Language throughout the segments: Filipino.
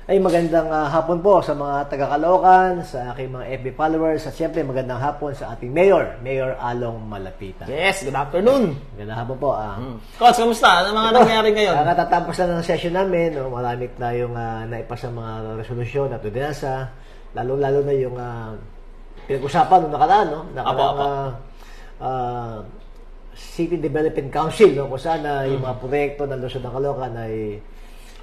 Ay magandang hapon po sa mga taga-Caloocan, sa aking mga FB followers, at siyempre magandang hapon sa ating Mayor Along Malapitan. Yes, good afternoon. Magandang hapon po. Coach, kamusta? Ano mga nangyari ngayon? Katatapos lang ng session namin, no? Marami tayong naipasa mga resolusyon at ordinansa, lalo-lalo na yung pinag-usapan nung nakaraan, no? City Development Council, no? Kung saan yung mga proyekto ng Luzon ng Caloocan ay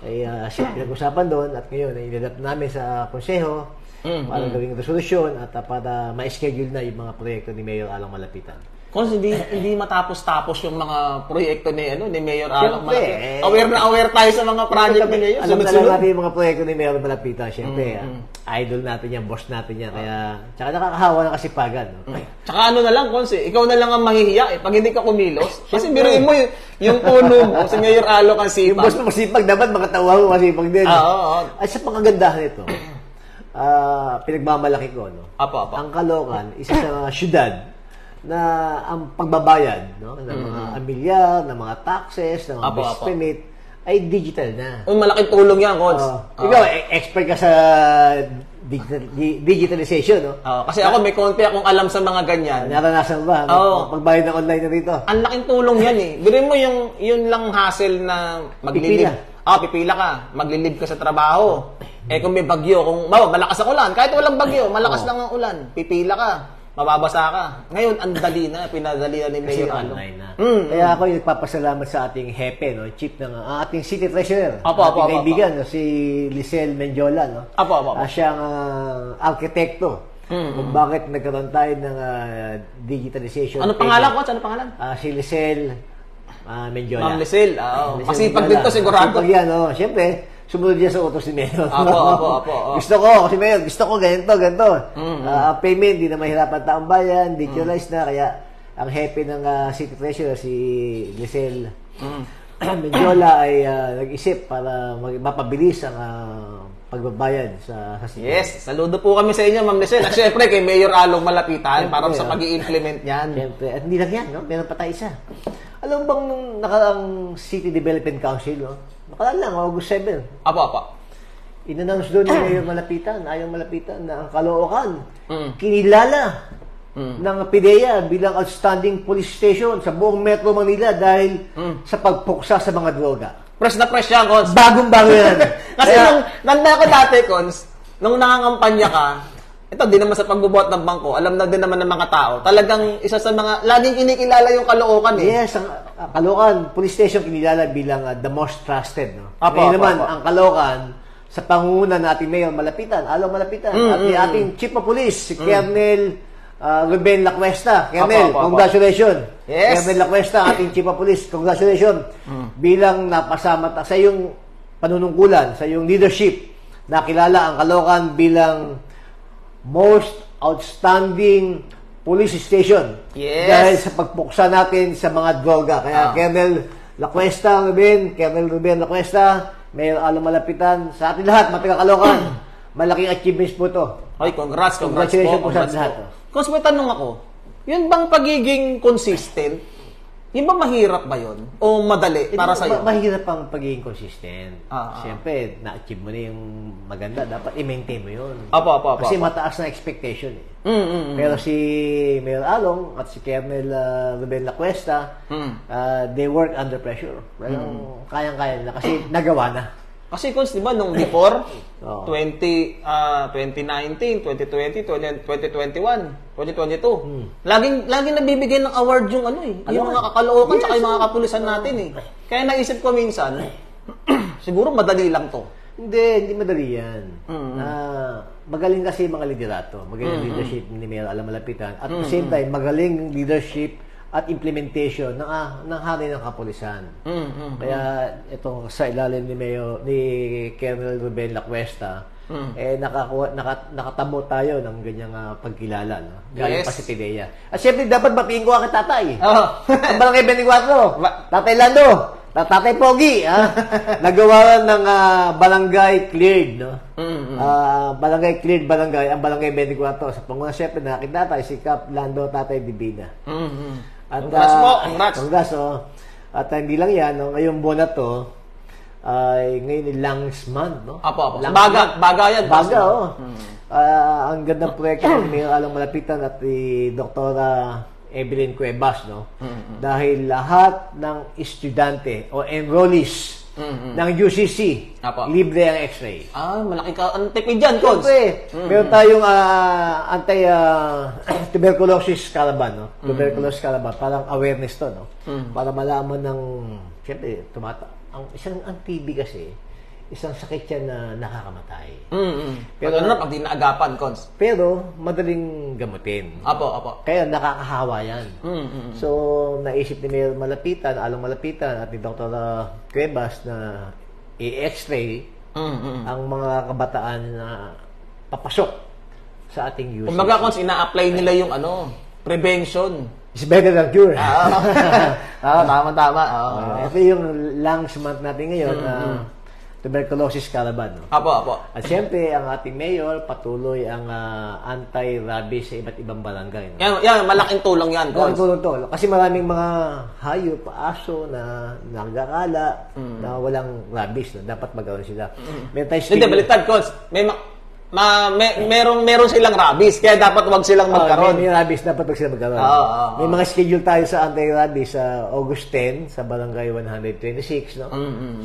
pinag-usapan doon, at ngayon ay inilap namin sa konseho para gawing resolusyon at para ma-schedule na yung mga proyekto ni Mayor Along Malapitan. Kung hindi matapos-tapos yung mga proyekto ni Mayor Along Malapitan. Aware tayo sa mga project ni Mayor. Alam na lang natin yung mga proyekto ni Mayor Malapitan. Siyempre, idol natin yan, boss natin yan. Kaya, tsaka nakakahawa ng kasipagan. No? Tsaka ano na lang, Konse, ikaw na lang ang mahihiya pag hindi ka kumilos. Kasi biruin mo yung puno mo, si Mayor Along ang sipag. Yung boss mo masipag, dapat makatawa mo masipag din. At sa pangagandahan nito, pinagmamalaki ko, no? Ang Caloocan, isa sa syudad na ang pagbabayad, no, ng mga amilyar, ng mga taxes, ng mga business permit ay digital na. Malaking tulong yan, Cons. Ikaw, expert ka sa digitalization, no? Kasi ako may konti akong alam sa mga ganyan. Naranasan ba? Pagbayad ng online na rito. Ang laking tulong yan eh. Biruin mo yun lang hassle na maglilib. Pipila ka. Maglilib ka sa trabaho. Kung may bagyo, kung malakas ang ulan, kahit walang bagyo, malakas lang ang ulan, pipila ka. Mababasa ka. Ngayon, ang dali na. Pinadali na ni Mayor Along. Kaya ako yung nagpapasalamat sa ating hepe, no? Chief ng ating City Treasurer. Ating kaibigan, no? Si Lisel Mendiola. No? Siya ang arkitekto. Kung bakit nagkaroon tayo ng digitalization. Ano pangalan, Coach? Ano pangalan? Si Lisel Mendiola. Ma'am Lisel. Masipag din to, sigurado. Masipag yan, no? Siyempre, sumunod niya sa utos ni Mayor. Gusto ko, kasi Mayor, gusto ko ganito. Payment, di na mahirapan taong bayan, digitalized na, kaya ang happy ng City Treasurer, si Lisel Mendiola ay nag-isip para mapabilis ang pagbabayad sa City. Yes, saludo po kami sa inyo, Ma'am Lisel. At syempre, kay Mayor Along Malapitan, para sa pag-i-implement yan. Siyempre, at hindi lang yan, no? Meron pa tayo isa. Alam bang nung nakaraang City Development Council, no? Nakaraan lang, August 7. In-announce doon ni Mayor Malapitan, na ang Caloocan, kinilala ng PIDEA bilang outstanding police station sa buong Metro Manila dahil sa pagpuksa sa mga droga. Press na press yan, Cons. Bagong-bago yan. Kasi nanda ko dati, Cons, nung nangangampanya ka, ito, di naman sa pagbubuhat ng bangko, alam na din naman ng mga tao. Talagang isa sa mga, laging kinikilala yung Caloocan eh. Yes, ang Caloocan Police Station kinilala bilang the most trusted. No? Ngayon naman, ang Caloocan, sa pangunguna ng ating Mayor Malapitan, Along Malapitan, at ating Chief of Police, si Colonel Ruben Lacuesta. Colonel, congratulations. Yes. Colonel Lacuesta, ating Chief of Police, congratulations. Bilang napasama sa iyong panunungkulan, sa iyong leadership, nakilala ang Caloocan bilang most outstanding police station. Yes. Dahil sa pagpuksa natin sa mga droga. Kaya Colonel Ruben Lacuesta, Mayor Along Malapitan, sa ating lahat, mga taga-Caloocan, malaking achievements po to. Congratulations po sa lahat. Kung may tanong ako, yun bang pagiging consistent, yun ba mahirap ba yun? O madali para sa'yo? Mahirap ang pagiging consistent. Siyempre, na-achieve mo na yung maganda. Dapat i-maintain mo yun. Kasi mataas na expectation eh. Pero si Mayor Along at si Colonel Ruben Lacuesta, they work under pressure. Kayang-kaya na kasi nagawa na. Kasi Cons, di ba, nung before, 2019, 2020, 2021, 2022, laging nabibigyan ng award yung yung mga Caloocan tsaka yung mga kapulisan natin eh. Kaya naisip ko minsan, siguro madali lang to. Hindi madali yan. Magaling kasi mga liderato, magaling leadership ni Mayor Along Malapitan, at the same time, magaling leadership at implementation ng hari ng kapulisan. Kaya itong sa ilalim ni Colonel Ruben Lacuesta, nakatamo tayo ng ganyang pagkilala. No? Galing pa si PIDEA. At syempre, dapat mapiin ko ang tatay. Ang Barangay 24, Tatay Lando, Tatay Pogi, nagawa ng barangay cleared, no? Barangay cleared barangay, ang Barangay 24. Sa panguna, syempre, nakakita tayo si Cap Lando, Tatay Divina. At, congrats. Congrats, At hindi lang yan, no? Ngayong buwan na to, ay ngayon lungs month, no? Apo. Baga yan. Baga, oh. Ang gandang proyekto ng Mayor Alang Malapitan at ni Dr. Evelyn Cuevas, no? Dahil lahat ng estudyante o enrollees ng UCC, libre ang X-ray. Malaki ka. Ang tipid dyan, Cons. Meron tayong anti-tuberculosis caravan, no? Tuberculosis caravan, parang awareness to, no? Para malaman ng, siyempre, ang TB kasi, isang sakit yan na nakakamatay. Pero pag di naagapan, Cons. Pero, madaling gamutin. Apo. Kaya nakakahawa yan. So, naisip ni Mayor Malapitan, Alang Malapitan, at ni Dr. Cuevas na i-X-ray ang mga kabataan na papasok sa ating UCC. Kumbaga, Cons, ina-apply nila yung prevention. It's better than cure. Tama. Ito yung lungs month natin ngayon, tuberculosis caravan. No? Apo. At siyempre, ang ating mayor, patuloy ang anti-rabies sa iba't ibang barangay. No? Yan, malaking tulong yan, Cons. Malaking tulong to. Kasi maraming mga hayop, aso na nagkakala na walang rabies. No? Dapat magkaroon sila. Hindi, baliktad, Cons. Meron silang rabies, kaya dapat wag silang magkaroon. May rabies, dapat wag silang magkaroon. May mga schedule tayo sa anti-rabies sa August 10 sa Barangay 126, no?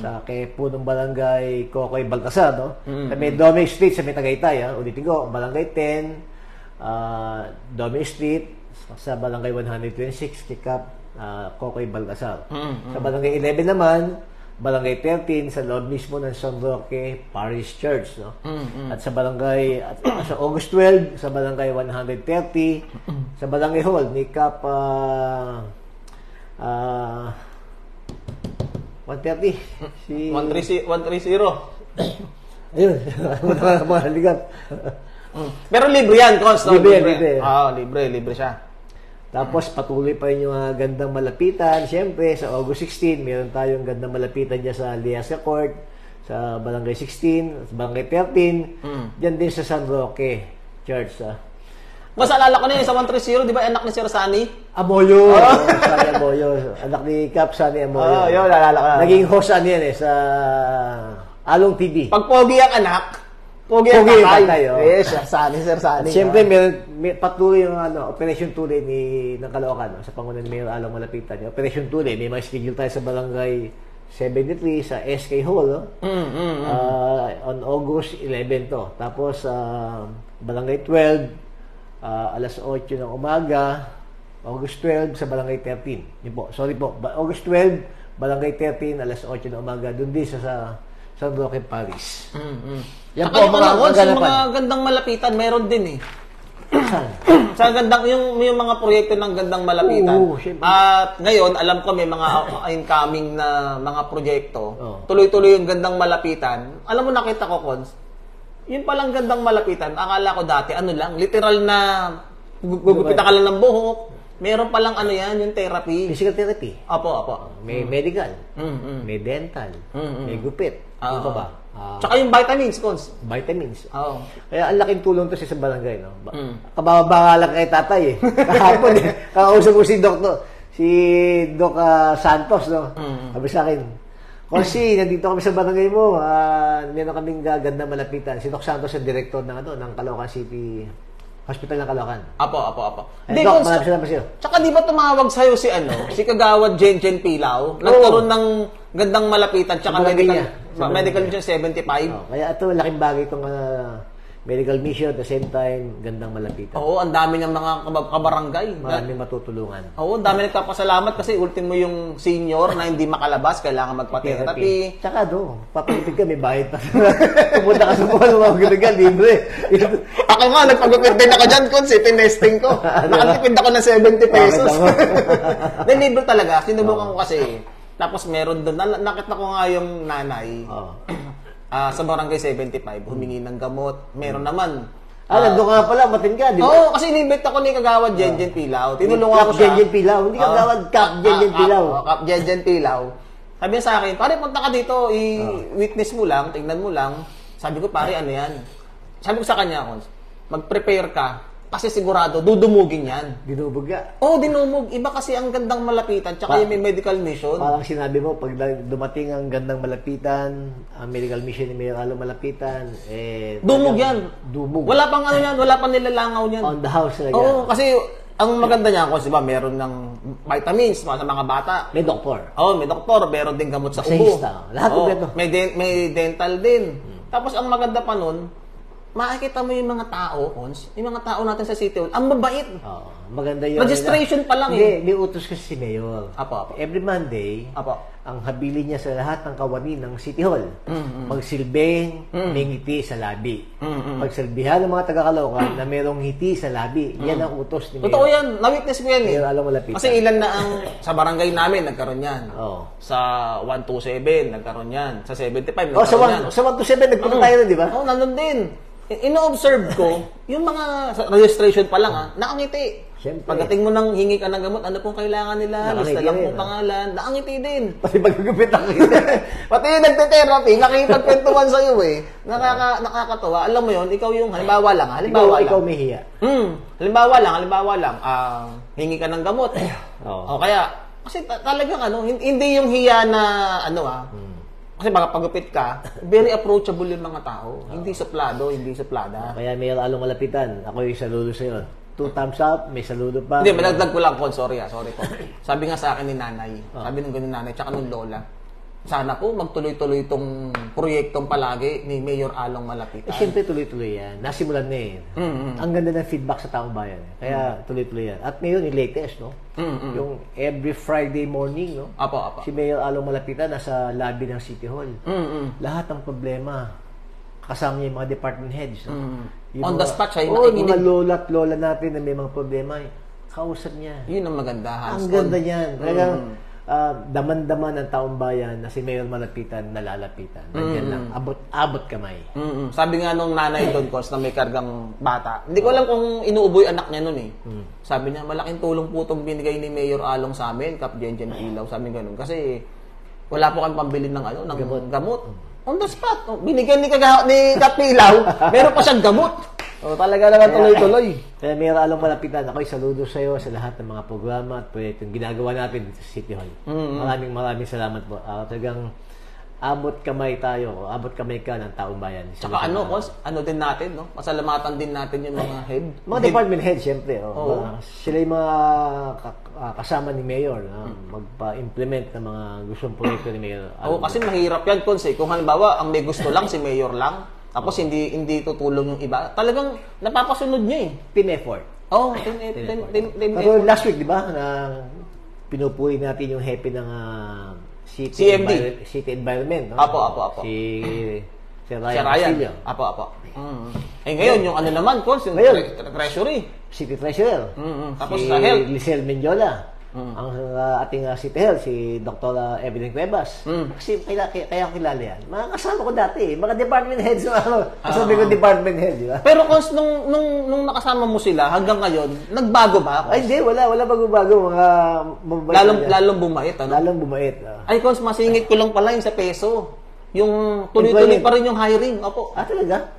Sa kay punong Barangay Kokoy Baltasar, no? Sa may Dome Street sa may Tagaytay, ulitin ko, Barangay 10, Dome Street sa Barangay 126, Kikap, Kokoy Baltasar. Sa Barangay 11 naman, Barangay 13 sa loob mismo ng San Roque Parish Church, no? At sa barangay sa August 12 sa Barangay 130 sa Barangay Hall ni Cap 130 si 130. Ayun, mga ligat. Pero libre yan, Cons, no? Libre. Libre siya. Tapos patuloy pa rin yung gandang malapitan. Siyempre, sa August 16, meron tayong gandang malapitan dyan sa Liasca Court, sa Barangay 16, sa Barangay 13, dyan din sa San Roque Church. Mas alala ko na yun, sa 130, di ba anak ni Sir Sunny? Amoyo. Sunny Amoyo. Anak ni Cap Sunny Amoyo. Yun, alala ko na. Naging host yan sa Along TV. Pag pogi ang anak, Pogi ang tatay. Yes, Sir Sunny. Siyempre, may patuloy yung Operation Tulay ng Caloocan, sa pangunan ni Mayor Alang Malapitan. Yung Operation Tulay, may mga schedule tayo sa Barangay 73 sa SK Hall, on August 11 to. Tapos, Barangay 12, alas 8 ng umaga, August 12 sa Barangay 13. Yun po, sorry po, August 12, Barangay 13, alas 8 ng umaga, doon din sa San Roque Parish. Yan po, mga gandang malapitan, meron din sa gandang, yung mga proyekto ng gandang malapitan. At ngayon, alam ko may mga incoming na mga proyekto. Tuloy-tuloy yung gandang malapitan. Alam mo, nakita ko, Cons, yung palang gandang malapitan, akala ko dati, literal na gugupitan ka lang ng buhok. Meron palang yung therapy. Physical therapy. Apo. May medical. May dental. May gupit. Ano pa ba? Tsaka yung vitamins, Cons. Vitamins. Kaya ang laking tulong to sa barangay, no? Kabababa lang kay tatay, Kahapon, kakausap ko si Doc Santos, no? Sabi sa akin, Konsi, nandito kami sa barangay mo. Meron kaming gaganda malapitan. Si Doc Santos, ang director ng Caloocan City Hospital ng Caloocan. Apo. Hindi, Doc, marami sila pa siya. Tsaka di ba tumawag sa'yo si Kagawad Jenjen Pilaw? Nagkaroon ng gandang malapitan, tsaka medical mission 75. Kaya ito, laking bagay itong medical mission at the same time, gandang malapitan. Oo, ang dami ng mga kabarangay. Maraming matutulungan. Oo, ang dami nagpapasalamat kasi ultimo yung senior na hindi makalabas, kailangan magpa-therapy. Tsaka papalipid ka, may bayad pa. Pumunta ka sa mga gano'n, libre. Ako nga, nagpagupit din ako dyan, Cons, tinesting ko. Nakalipid ako ng 70 pesos. Then, libre talaga. Sinubukan ko kasi. Tapos meron doon, nakita ko nga yung nanay. Sa Barangay 75, humingi ng gamot. Meron naman. Nandun ka pala, matin ka, di ba? Oo, kasi inimbit ako ni Kagawad Jenjen Pilaw. Tinulungan ko siya. Jenjen Pilaw. Hindi Kagawad, Cap Jenjen Pilaw. Cap Jenjen Pilaw. Sabi niya sa akin, pare, punta ka dito, i-witness mo lang, tingnan mo lang. Sabi ko, pare, ano yan? Sabi ko sa kanya, mag-prepare ka. kasi sigurado, dudumugin yan. Dinubog ka. Oo, dinumog. Iba kasi ang gandang malapitan, tsaka yung may medical mission. Parang sinabi mo, pag dumating ang gandang malapitan, ang medical mission ni Mayor Alo malapitan, dumog yan. Dumog. Wala pang ano yan, wala pang nilalangaw yan. On the house talaga. Oo, kasi ang maganda niya, kung diba, meron ng vitamins sa mga bata. May doktor. Oo, may doktor, meron din gamot sa ubo. Masahista. Lahat kompleto. May dental din. Tapos ang maganda pa nun, makikita mo yung mga tao, Cons, yung mga tao natin sa City Hall, ang mabait. Maganda yun. Registration pa lang Hindi, may utos kasi si Mayor. Apo. Every Monday, ang habilin niya sa lahat ng kawani ng City Hall, magsilbing may ngiti sa labi. Pagsilbihan ng mga taga-Caloocan na merong ngiti sa labi. Yan ang utos ni Mayor. Totoo yan. Na-witness ko yan eh. Mayor Alo malapitan. Kasi ilan na ang sa barangay namin nagkaroon yan. Sa 127 nagkaroon yan. Sa 75 nagkaroon yan. Sa 127 nagpunta tayo na, di ba? Nandun din. Ino-observe ko, yung mga registration pa lang nakangiti. Siyempre. Pagdating mo nang hingi ka ng gamot, ano pong kailangan nila? Lista lang pong pangalan. Nakangiti din. Pati magagupit ang Pati yung nagte-therapy, nakikipagkwentuhan sa'yo eh. Nakakatawa. Alam mo yun, ikaw yung, halimbawa lang. Ikaw may hiya. Halimbawa lang, hingi ka ng gamot. O kaya, kasi talagang hindi yung hiya na kasi pagupit ka, very approachable yung mga tao. Hindi suplado, hindi suplada. Kaya Mayor Alo malapitan, ako yung saludo sa'yo. 2 thumbs up, may saludo pa. Hindi, malagdag ko lang, Con. Sorry po. Sabi nga sa akin ni nanay, sabi ng ganun nanay, tsaka nung lola, sana po magtuloy-tuloy itong proyektong palagi ni Mayor Along Malapitan. Siyempre tuloy-tuloy yan. Nasimulan na eh. Ang ganda ng feedback sa taong bayan. Kaya tuloy-tuloy yan. At ngayon, yung latest, no? Yung every Friday morning, no? Apo. Si Mayor Along Malapitan nasa lobby ng City Hall. Lahat ng problema, kasama niya yung mga department heads, no? On the spot siya, yung mga lola at lola natin na may mga problema, kausap niya. Yun ang maganda. Ang ganda niyan. Talagang daman-daman ng taong bayan na si Mayor Malapitan nalalapitan. Nandiyan lang. Abot kamay. Sabi nga nung nanay doon, Cos, na may kargang bata. Hindi ko alam kung inuuboy anak niya noon eh. Sabi niya, malaking tulong po itong binigay ni Mayor Along sa amin, Kap Jenjen Ilaw. Sabi nga nun. Kasi wala po kami pambili ng gamot. On the spot. Binigyan ni Kap Ilaw, meron pa siyang gamot. Talaga naman tuloy-tuloy. Kaya Mayor Along Malapitan, ako'y saludo sa iyo sa lahat ng mga programa at proyektong ginagawa natin sa City Hall. Maraming salamat po. Talagang abot kamay tayo, abot kamay ka ng taong bayan. Tsaka Cos, din natin, no? Pasalamatan din natin yung mga head. Mga department head, siyempre. Sila yung mga kasama ni Mayor magpa-implement ng mga gustong proyekto ni Mayor. Kasi mahirap yan, Cons. Kung halimbawa, ang may gusto lang si Mayor lang, tapos hindi tutulong yung iba. Talagang napapasunod niya eh. Team effort. Pero last week, di ba, na pinupuri natin yung happy ng City Environment. No? Apo. Si Ryan. Apo. Ngayon, yung naman, Cons, yung Treasury. City Treasurer. Tapos sa Health. Lisel Mendiola. Ang ating City Health, si Dr. Evelyn Cuevas. Kasi kaya ako kilala yan. Mga kasama ko dati, mga department heads. Kasabi ko department head, di ba? Pero Cons, nung nakasama mo sila, hanggang ngayon, nagbago ba? Ay, hindi, wala bago-bago. Lalong bumait, Lalong bumait. Ay, Cons, masingit ko lang pala yung sa peso. Yung tuloy-tuloy pa rin yung hiring. Opo. Talaga?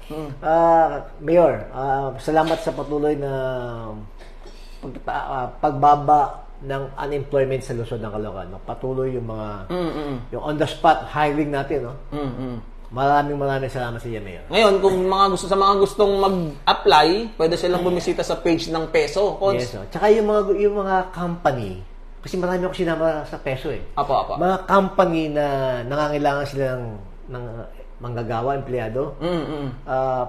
Mayor, salamat sa patuloy na pagbaba ng unemployment sa Luzon ng Caloocan. Patuloy yung mga yung on the spot hiring natin, no? Maraming salamat sa iyo, Mayor. Ngayon, kung sa mga gustong mag-apply, pwede silang bumisita sa page ng Peso. Yes, no? Tsaka yung mga company, kasi marami ako sinama sa Peso eh. Apo. Mga company na nangangailangan sila ng manggagawa, empleyado,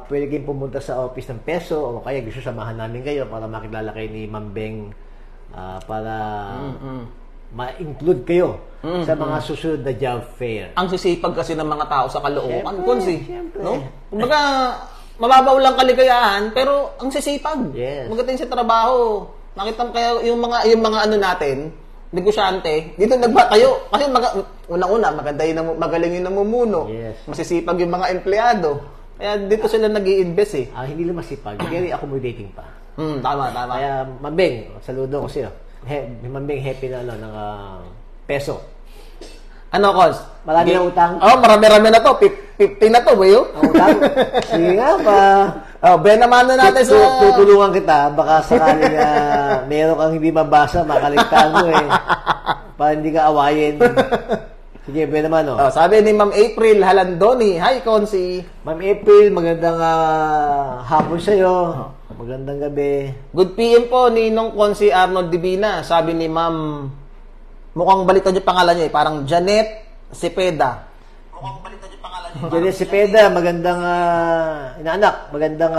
pwede kayong pumunta sa office ng Peso o kaya gusto samahan namin kayo para makilala kayo ni Ma'am Beng para ma-include kayo sa mga susunod na job fair. Ang sisipag kasi ng mga tao sa Caloocan, Konsi. No? Kumbaga, mababaw lang kaligayahan, pero ang sisipag. Yes. Magating sa trabaho. Nakita mo kaya yung mga natin, negosyante, dito nagbatayo. Kasi una-una, magaling yung namumuno. Yes. Masisipag yung mga empleyado. Kaya dito sila nag-i-invest eh. Hindi lang masipag, very accommodating pa. Tama. Kaya, Mambeng, saludo ko siya. Mambeng, happy na ng Peso. Cons? Marami na utang? Marami na to. 50 na to, bayo? Utang? Sige nga pa. Benamano natin sa... Tutulungan kita, baka sakaling meron kang hindi mabasa, makaligtaan mo para hindi ka awayin. Sige, Benamano. Sabi ni Ma'am April Halandoni, hi, Konsi. Ma'am April, magandang hapon sa'yo. Magandang gabi. Good PM po, Ninong Konsi Arnold Divina. Sabi ni Ma'am, mukhang baliktad yung pangalan niya parang Janet Cepeda. Mukhang baliktad yung pangalan niya. Janet Cepeda, magandang inaanak. Magandang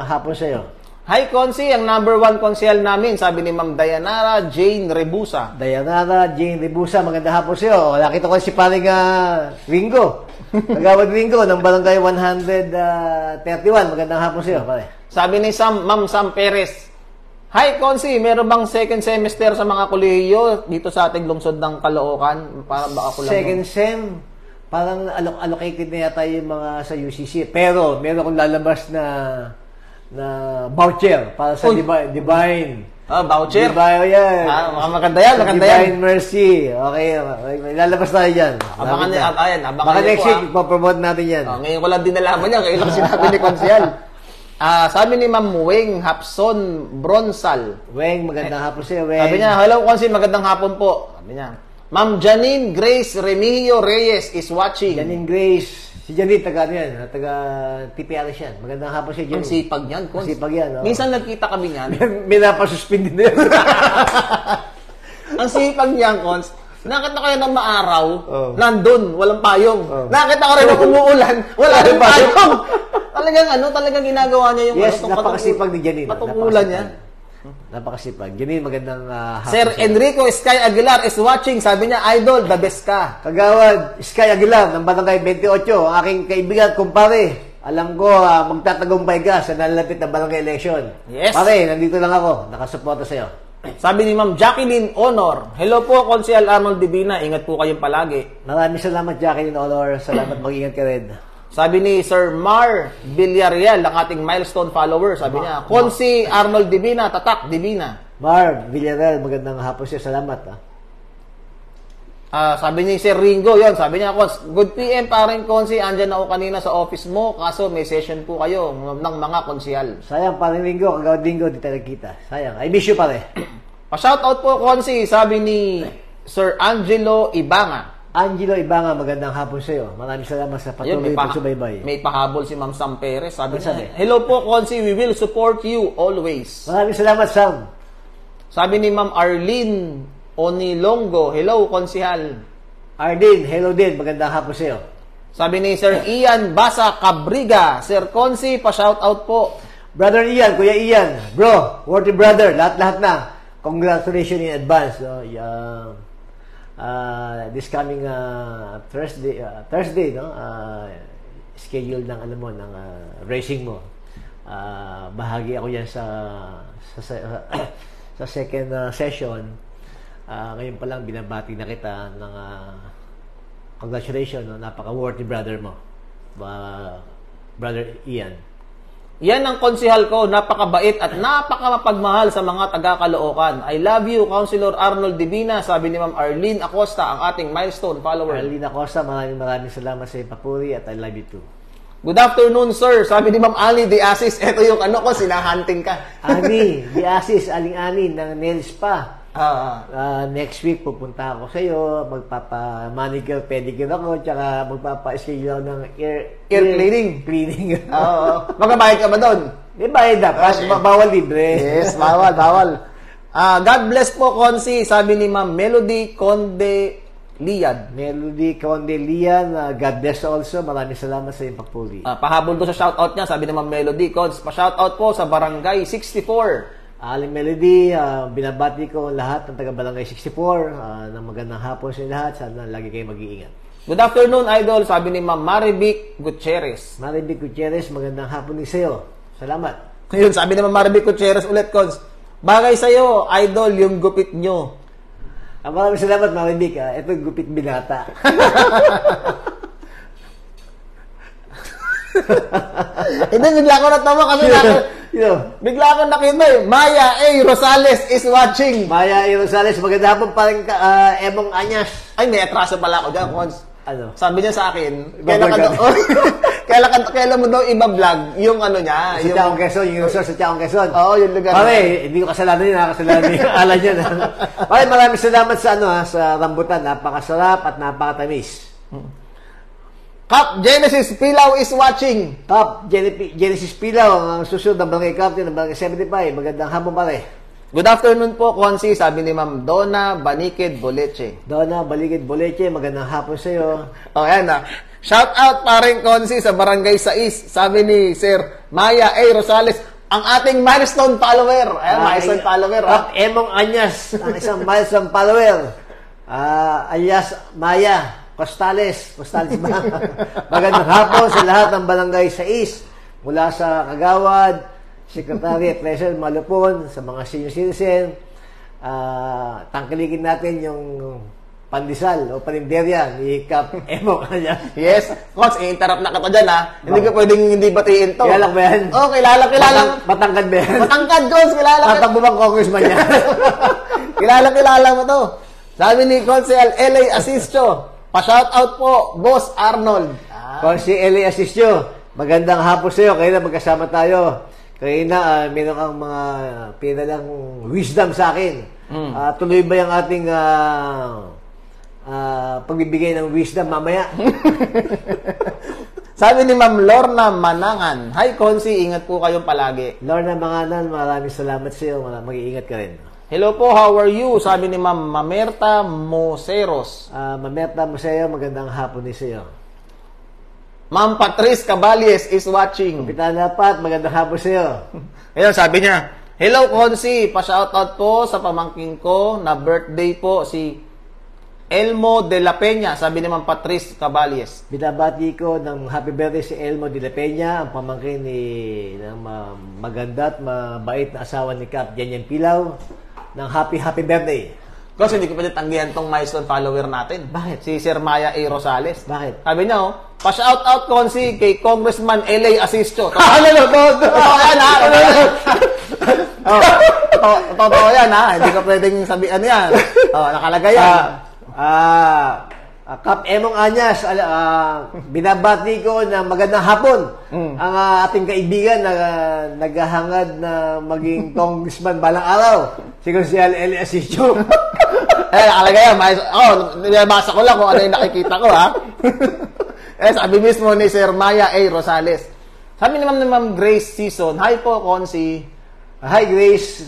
hapon sa'yo. Hi, Konsi, ang number 1 konsyal namin, sabi ni Ma'am Dayanara Jane Rebusa. Dayanara Jane Rebusa, magandang hapon sa'yo. Nakita ko si paring Ringo. Kagawad Ringo ng Barangay 131. Magandang hapon sa'yo, pare. Sabi ni Ma'am Sam Perez, hi, Konsi, meron bang second semester sa mga kolehiyo dito sa ating lungsod ng Caloocan? Para baka ko lang. Second sem, parang allocated na yata yung mga sa UCC. Pero meron akong lalabas na voucher para sa Divine. Voucher? Divine, yan. Maganda yan, maganda yan. Divine Mercy. Okay, lalabas tayo dyan. Baka next week, ipapromote natin yan. Ngayon ko lang din nalaman yan, kailang sinabi ni Konsyal. Sabi ni Ma'am Weng Hapson Bronsal. Weng, magandang hapon siya, Weng. Sabi niya, hello, Konsi, magandang hapon po. Sabi niya, Ma'am Janine Grace Remigio Reyes is watching. Janine Grace. Si Janine, taga TPR siya. Magandang hapon siya, Janine. Ang sipag niyan, Kons. Sipag yan. Minsan nagkita kami niyan. May napasuspindi na yan. Ang sipag niyan, Kons. Nakita ko yan ng maaraw, nandun, walang payong. Nakita ko rin ng umuulan, wala rin payong. Talagang ginagawa niya yung... Yes, napakasipag ni Janine. Patukulan niya. Napakasipag. Janine, magandang hapon. Sir Enrico Sky Aguilar is watching. Sabi niya, Idol, the best ka. Kagawad, Sky Aguilar, ng Barangay 28, ang aking kaibigan, kumpare. Alam ko, magtatagumpay ka sa nalalapit na barangay election. Yes. Pare, nandito lang ako. Nakasuporta sa'yo. Sabi ni Ma'am Jacqueline Honor, hello po, Konsyal Arnold Divina. Ingat po kayong palagi. Maraming salamat, Jacqueline Honor. Salamat, mag-ingat ka rin. Sabi ni Sir Mar Villarreal, ang ating milestone follower, sabi niya, Konsi Arnold Divina, tatak, Divina. Mar Villarreal, magandang hapon siya. Salamat. Sabi ni Sir Ringo, yon, sabi niya, Kons, good PM paring Konsi, andyan ako kanina sa office mo, kaso may session po kayo ng mga konsyal. Sayang, paring Ringo, kagawad Ringo, di tayo nagkita. Sayang, I miss you pare. Pa-shoutout po, Konsi, sabi ni Sir Angelo Ibanga. Angelo Ibanga, magandang hapon sa iyo. Maraming salamat sa patuloy pagsubaybay. May pahabol si Ma'am Sam Perez. Sabi niya, hello po, Konsi, we will support you always. Maraming salamat, Sam. Sabi ni Ma'am Arlene Onilongo, hello, Konsihal. Arlene, hello din. Magandang hapon sa iyo. Sabi ni Sir Ian Basa Cabriga, Sir Konsi, pa-shoutout po. Brother Ian, Kuya Ian, bro, worthy brother, lahat-lahat na. Congratulations in advance. This coming Thursday, no? Schedule ng ng racing mo. Bahagi ako yan sa second session. Ngayon pa lang binabati na kita ng congratulations, no? Napaka-worthy brother mo. Brother Ian. Yan ang konsihal ko, napakabait at napakamapagmahal sa mga taga-Caloocan. I love you, Councilor Arnold Divina, sabi ni Ma'am Arlene Acosta, ang ating milestone follower. Arlene Acosta, maraming salamat sa iyong papuri at I love you too. Good afternoon, sir. Sabi ni Ma'am Ali De Asis, eto yung ko, sinahunting ka. Ani, De Asis, Aling-Ani, ng nails pa. Next week, pupunta ako sa iyo, magpapa-manicure, pedicure ako, tsaka magpapa-schedule ako ng ear cleaning. Magbabayad ka ba doon? May bayad dapat. Bawal libre. Yes, bawal. God bless po, Konsi, sabi ni Ma'am Melody Conde Liad. Melody Conde Liad, God bless also. Maraming salamat sa iyong papuri. Pahabol ko sa shoutout niya, sabi ni Ma'am Melody, Cons, pa-shoutout po sa Barangay 64. Aling Melody, binabati ko lahat ng taga-Barangay 64. Ng magandang hapon sa lahat. Sana lagi kayo mag-iingat. Good afternoon, Idol. Sabi ni Ma'am Marivic Gutierrez. Marivic Gutierrez, magandang hapon din sa'yo. Salamat. Ngayon, sabi ni Ma'am Marivic Gutierrez ulit, Cons. Bagay sa'yo, Idol, yung gupit nyo. Maraming salamat, Marivic. Ito yung gupit binata. Hindi, bigla ko natawa kasi bigla ako nakita Maya A. Rosales is watching. Maya A. Rosales, maganda hapon parang Emong Anyas. Ay, may atraso pala ako dyan, Cons. Ano? Sabi niya sa akin, Kailan mo daw iba-vlog yung ano niya? Sa Chaong Quezon, yung resort sa Chaong Quezon. Oo, yung lugar. Pare, hindi ko kasalanan yun, nakasalanan yung ala niya. Pare, maraming salamat sa sa rambutan. Napakasarap at napakatamis. Kap Genesis Pilaw is watching. Kap Genesis Pilaw, ang susunod ng Barangay Captain ng Barangay 75. Magandang hapon, pare. Good afternoon po, Konsi, sabi ni Ma'am Donna Banikid Boleche. Donna Balikid Boleche, magandang hapon sa iyo. Oh, ayan na. Shout out paring Konsi sa Barangay 6, sabi ni Sir Maya A. Rosales, ang ating milestone follower. Ayan, milestone follower. Kap Emong Anyas, ang isang milestone follower. Alias Maya Costales ba? Magandang hapon sa lahat ng Barangay 6 mula sa Kagawad, Secretary at Treasurer Malupon, sa mga senior citizen. Tangkilikin natin yung pandesal o paninderya ni Kap Emong Anyas. Yes. Coach, i-interrupt na kita dyan, ha? Hindi ka pwedeng hindi batiin to. Kilala ba yan? Oh, kilala. Matangkad ba yan? Matangkad, Coach, kilala. Tatakbo bang congressman yan? Kilala mo to. Sabi ni Consel L.A. Asistio, pa-shout out po, Boss Arnold. Konsi L.A. Asistio, magandang hapon sa iyo. Kaya na magkasama tayo. Kaya na, meron kang mga pinalang wisdom sa akin. Tuloy ba yung ating pagbibigay ng wisdom mamaya? Sabi ni Ma'am Lorna Manangan, hi Konsi, ingat po kayong palagi. Lorna Manangan, maraming salamat sa iyo. Mag-iingat ka rin. Hello po, how are you? Sabi ni Ma'am Mamerta Moseros. Mamerta Moseros, magandang hapon din sa iyo. Ma'am Patrice Cabales is watching. Kapitan Dapat, magandang hapon sa iyo. Ayun, sabi niya, hello Konsi, pa-shoutout po sa pamangkin ko na birthday po si Elmo de la Peña, sabi ni Ma'am Patrice Cabales. Binabati ko ng happy birthday si Elmo de la Peña, ang pamangkin ng maganda at mabait na asawa ni Kap Janyan Pilaw, ng happy birthday. Kasi hindi ko pwede tanggihan tong milestone follower natin. Bakit? Si Sir Maya A. Rosales. Bakit? Sabi niya, pa-shout out Konsi kay Congressman L.A. Asistio. Totoo yan, ha? Totoo yan, ha? Hindi ko pwedeng sabihan yan. Nakalagay yan. Kap Emong Anyas, binabati ko na magandang hapon ang ating kaibigan na naghahangad na maging congressman balang araw. Siguro si L.A. Asistio. Nakalagay yan. Nabasa ko lang kung ano yung nakikita ko, ha? Sabi mismo ni Sir Maya A. Rosales. Sabi ni Ma'am Grace Season, hi po, Konsi. Hi, Grace.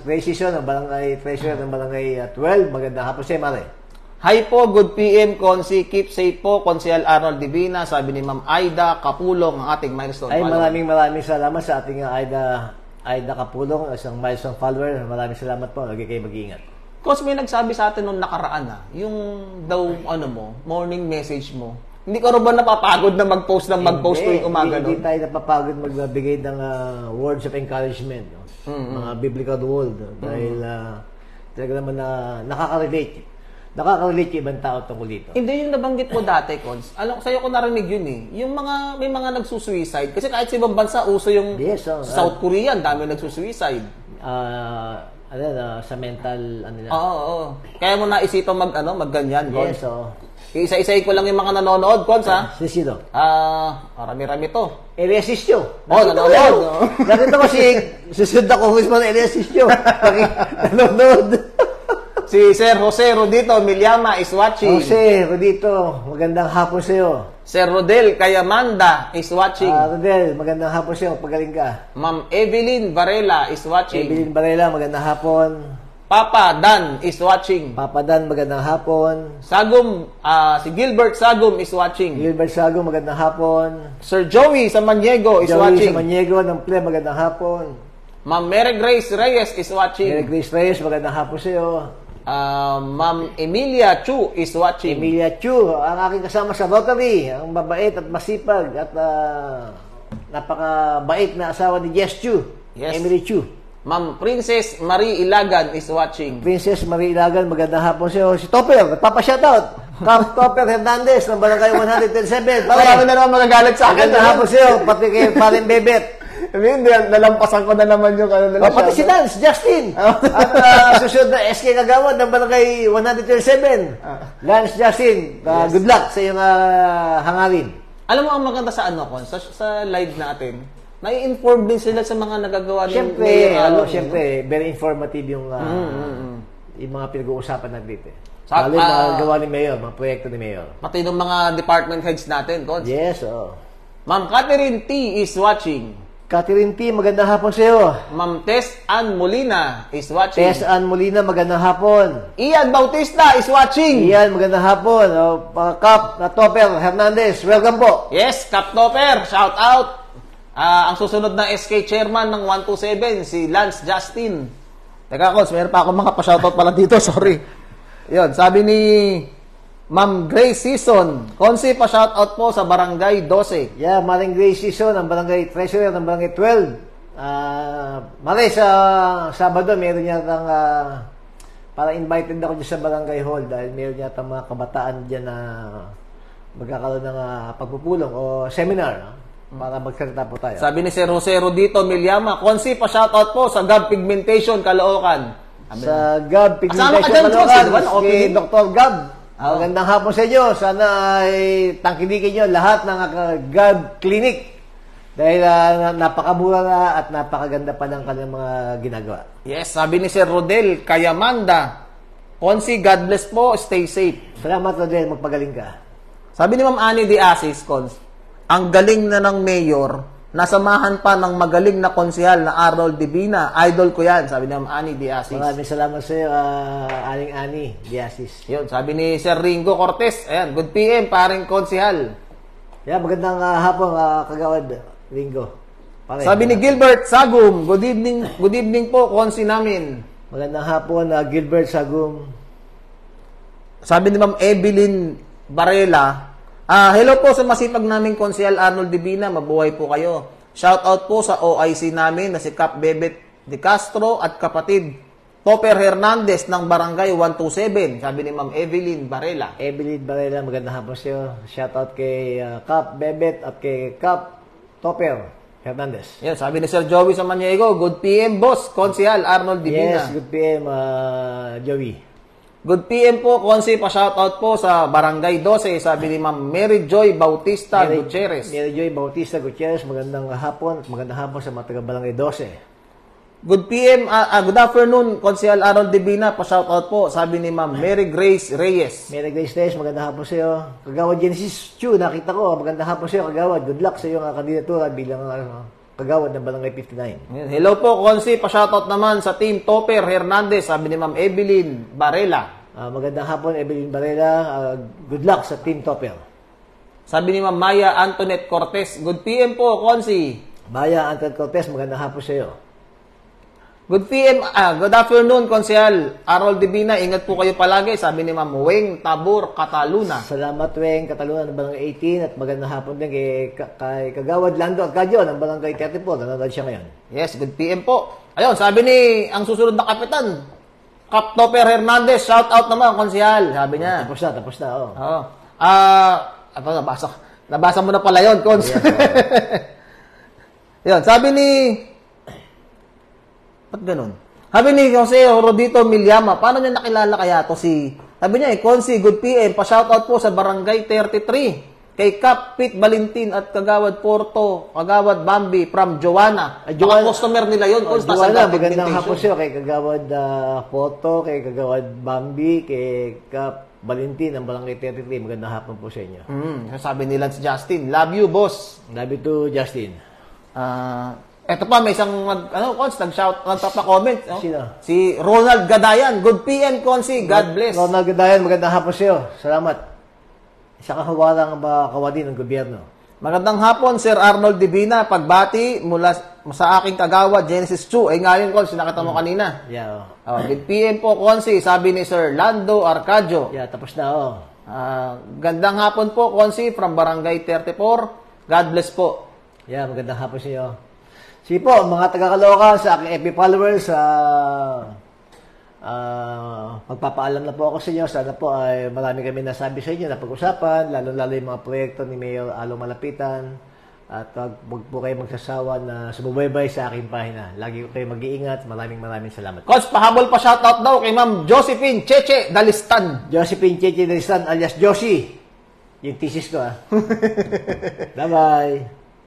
Grace Season, ang barangay treasurer ng barangay 12. Magandang hapon siya, Mare. Hi po, good PM, Konsi. Keep safe po, Konsial Arnold Divina. Sabi ni Ma'am Aida Kapulong, ang ating milestone follower. Maraming salamat sa ating Aida Kapulong, isang milestone follower. Maraming salamat po. Lagi kayo mag-iingat. Kasi may nagsabi sa atin nung nakaraan, yung daw, morning message mo. Hindi ka rin ba napapagod na mag-post tuwing umaga? Hindi tayo napapagod magbigay ng words of encouragement. Mga biblical word. Dahil talaga naman nakaka-relate. Nakaka-relate yung ibang tao tungkol dito. Hindi, yung nabanggit mo dati, Cons. Sa'yo ko narinig yun eh. May mga nagsusuicide. Kasi kahit sa ibang bansa, uso yung South Korea, dami nagsusuicide. Sa mental, nila. Oo. Kaya mo naisipang magganyan, Cons. Yes, oo. Isa-isahin ko lang yung mga nanonood, Cons, ha? Sino? Marami-rami to. L.A. Asistio. Nanonood. Nakita ko susunod ako Congressman L.A. Asistio. Nanonood. Si Sir Jose Rodito Milyama is watching. Jose Rodito, magandang hapon sa iyo. Sir Rodel Kayamanda is watching. Rodel, magandang hapon sa iyo. Pagaling ka. Ma'am Evelyn Varela is watching. Evelyn Varela, magandang hapon. Papa Dan is watching. Papa Dan, magandang hapon. Sagum, si Gilbert Sagum is watching. Gilbert Sagum, magandang hapon. Sir Joey Samaniego is watching. Joey Samaniego ng Ple, magandang hapon. Ma'am Mary Grace Reyes is watching. Mary Grace Reyes, magandang hapon sa iyo. Ma'am Emilia Chu is watching. Emilia Chu, ang aking kasama sa Rotary, ang mabait at masipag at napakabait na asawa ni Jess Chu. Yes. Emily Chu. Ma'am Princess Marie Ilagan is watching. Princess Marie Ilagan, magandang hapon sa iyo. Si Topper, nagpapa-shoutout. Kap Topper Hernandez ng Barangay 137. Marami na naman magagalit sa akin. Magandang hapon sa iyo, pati kay Parin Bebet. Hindi, nalampasan ko na naman yung pati si Lance, Justin. At susunod na SK Kagawad ng Barangay 137. Lance, Justin, good luck sa iyong hangarin. Alam mo, ang maganda sa sa live natin, nai-inform din sila sa mga nagagawa ng Siyempre, very informative yung mga pinag-uusapan natin dito. Lalo yung mga gawa ni Mayor, mga proyekto ni Mayor. Pati ng mga department heads natin, Cons. Yes, oo. Ma'am Catherine T. is watching. Catherine T, magandang hapon sa iyo. Ma'am Tess Ann Molina is watching. Tess Ann Molina, magandang hapon. Ian Bautista is watching. Ian, magandang hapon. Kap na Topper Hernandez, welcome po. Yes, Kap Topper, shout out. Ang susunod na SK chairman ng 127, si Lance Justin. Teka, Cons, meron pa akong mga pa-shoutout pala dito, sorry. Yun, sabi ni Ma'am Grace Season, Konsi pa-shoutout po sa Barangay 12. Yeah, Maring Grace Season, ang Barangay Treasurer ng Barangay 12. Mare, sa Sabado, meron yatang para invited ako dyan sa Barangay Hall dahil meron yata mga kabataan dyan na magkakaroon ng pagpupulong o seminar para magsalita po tayo. Sabi ni Sir Jose Rodito Milyama, Konsi pa-shoutout po sa Gab Pigmentation, Caloocan. Sa Gab Pigmentation Caloocan, kay Dr. Gab. Magandang hapon sa inyo. Sana ay tangkilikin nyo lahat ng Gab Clinic. Dahil napakamura na at napakaganda pa ng kanilang mga ginagawa. Yes, sabi ni Sir Rodel Kayamanda, Konsi, God bless po, stay safe. Salamat, Rodel. Magpagaling ka. Sabi ni Ma'am Annie de Asis, Cons, ang galing na ng mayor, nasamahan pa ng magaling na konsehal na Arnold Divina. Idol ko yan, sabi ni Ma'am Annie de Asis. Maraming salamat sa iyo, Aling Annie de Asis. Yun, sabi ni Sir Ringo Cortez, ayan, good PM, paring konsehal. Yeah, magandang hapon, kagawad, Ringo. Sabi ni Gilbert Sagum, good evening po, konsi namin. Magandang hapon, Gilbert Sagum. Sabi ni Ma'am Evelyn Varela, hello po sa masipag naming konsehal Arnold Divina, mabuhay po kayo. Shout out po sa OIC namin na si Cap Bebet de Castro at kapatid Topper Hernandez ng Barangay 127, sabi ni Ma'am Evelyn Varela. Evelyn Varela, magandang hapon sa iyo. Shout out kay Cap Bebet at kay Cap Topper Hernandez. Yan, sabi ni Sir Joey Samaniego, good PM boss, konsehal Arnold Divina. Yes, good PM, Joey. Good PM po, Konsi, pa-shoutout po sa Barangay 12, sabi ni Ma'am Mary Joy Bautista Gutierrez. Mary Joy Bautista Gutierrez, magandang hapon sa mga taga-Barangay 12. Good PM, good afternoon, Konsehal Arnold Divina, pa-shoutout po, sabi ni Ma'am Mary Grace Reyes. Mary Grace Reyes, magandang hapon sa iyo. Kagawad Genesis Chu, nakita ko, magandang hapon sa iyo, Kagawad. Good luck sa iyong kandidatura bilang Kagawad ng Barangay 59. Hello po, Konsi, pa-shoutout naman sa Team Topper Hernandez, sabi ni Ma'am Evelyn Varela. Magandang hapon, Evelyn Varela. Good luck sa Team Topper. Sabi ni Ma'am Maya Antoinette Cortez, good PM po, Konsi. Maya Antoinette Cortez, magandang hapon sa iyo. Good PM, good afternoon, Konsehal Arnold Divina. Ingat po kayo palagi, sabi ni Ma'am Weng Tabor Cataluna. Salamat, Weng Cataluna ng Barangay 18 at magandang hapon din kay Kagawad Lando Arcadio ng Barangay 34. Nanonood siya ngayon. Yes, good PM po. Ayun, sabi ni ang susunod na kapitan, Cap Topper Hernandez, shout out naman, Konsehal, sabi niya. Tapos na, oh. Oo. Nabasa mo na pala yun, Cons. Yun, sabi ni, ba't ganun? Sabi ni Jose Rodito Milyama, paano niya nakilala kaya to sabi niya, Konsi, good PM, pa-shout out po sa Barangay 33. Kay Cap Pete Valentin at Kagawad Porto, Kagawad Bambi from Joanna. Joanna, customer nila yun. Joanna, magandang hapon siya kay Kagawad Porto, kay Kagawad Bambi, kay Cap Valentin ng Barangay 33. Magandang hapon po sa inyo. Sabi nila si Justin, love you, boss. Love you too, Justin. Eto pa, may isang nagpa-comment. No? Sino? Si Ronald Gadayan. Good PM, Konsi. God bless. Ronald Gadayan, magandang hapon sa iyo. Salamat. Isa kahawarang kawadi ng gobyerno. Magandang hapon, Sir Arnold Divina. Pagbati mula sa aking kagawad, Genesis 2. Ay ngayon, Konsi, nakita mo kanina. Yeah. Good PM po, Konsi. Sabi ni Sir Lando Arcadio. Yeah, tapos na, gandang hapon po, Konsi, from Barangay 34. God bless po. Yeah, magandang hapon sa iyo. Sige po, mga taga-Caloocan, sa aking FB followers, magpapaalam na po ako sa inyo. Sana po ay marami kami nasabi sa inyo na pag-usapan, lalo-lalo yung mga proyekto ni Mayor Alo Malapitan. At huwag po kayo magsasawa na sumubaybay sa aking pahina. Lagi ko kayo mag-iingat. Maraming salamat. Coach, pahabol pa shoutout daw kay Ma'am Josephine Cheche Dalistan. Josephine Cheche Dalistan alias Josie. Yung thesis ko, Bye-bye.